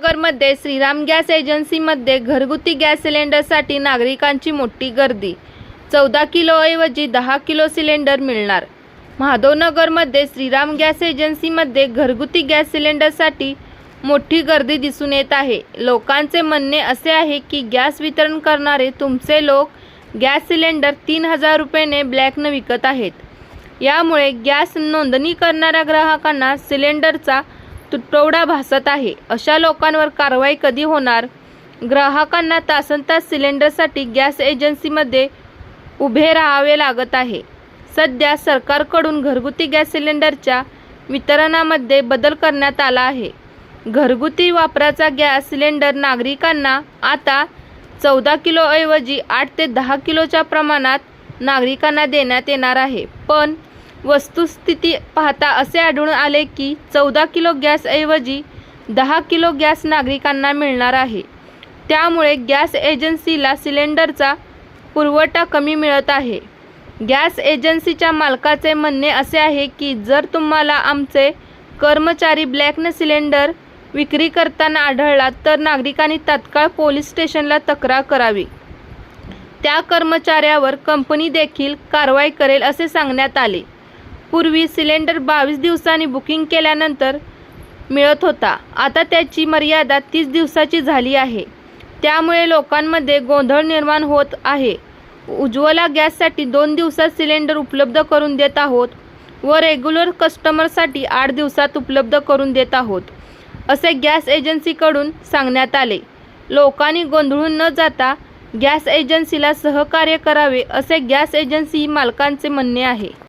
नगरमध्ये श्रीराम गॅस एजन्सीमध्ये घरगुती गॅस सिलेंडरसाठी नागरिकांची मोठी गर्दी। 14 किलोऐवजी 10 किलो सिलेंडर मिळणार। माधवनगरमध्ये श्रीराम गॅस एजन्सीमध्ये घरगुती गॅस सिलेंडरसाठी मोठी गर्दी दिसून येत आहे। लोकांचे म्हणणे असे आहे की गॅस वितरण करणारे तुमचे लोक गॅस सिलेंडर 3000 रुपयाने ब्लॅकने विकत आहेत। यामुळे गॅस नोंदणी करणाऱ्या ग्राहकांना सिलेंडरचा तुटवडा भासत आहे। अशा लोकांवर कारवाई कधी होणार? ग्राहकांना तासनतास सिलेंडरसाठी गॅस एजन्सीमध्ये उभे राहावे लागत आहे। सध्या सरकारकडून घरगुती गॅस सिलेंडरच्या वितरणामध्ये बदल करण्यात आला आहे। घरगुती वापराचा गॅस सिलेंडर नागरिकांना आता 14 किलोऐवजी 8 ते 10 किलोच्या प्रमाणात नागरिकांना देण्यात येणार आहे। पण वस्तुस्थिती पाहता असे आढळून आले की 14 किलो गॅसऐवजी 10 किलो गॅस नागरिकांना मिळणार आहे। त्यामुळे गॅस एजन्सीला सिलेंडरचा पुरवठा कमी मिळत आहे। गॅस एजन्सीच्या मालकाचे म्हणणे असे आहे की जर तुम्हाला आमचे कर्मचारी ब्लॅकने सिलेंडर विक्री करताना आढळला तर नागरिकांनी तात्काळ पोलीस स्टेशनला तक्रार करावी। त्या कर्मचाऱ्यावर कंपनी देखील कारवाई करेल असे सांगण्यात आले। पूर्वी सिलेंडर 22 दिवसांनी बुकिंग केल्यानंतर मिळत होता, आता त्याची मर्यादा 30 दिवसाची झाली आहे। त्यामुळे लोकांमध्ये गोंधळ निर्माण होत आहे। उज्ज्वला गॅससाठी 2 दिवसात सिलेंडर उपलब्ध करून देत आहोत व रेग्युलर कस्टमरसाठी 8 दिवसात उपलब्ध करून देत आहोत, असे गॅस एजन्सीकडून सांगण्यात आले। लोकांनी गोंधळून न जाता गॅस एजन्सीला सहकार्य करावे असे गॅस एजन्सी मालकांचे म्हणणे आहे।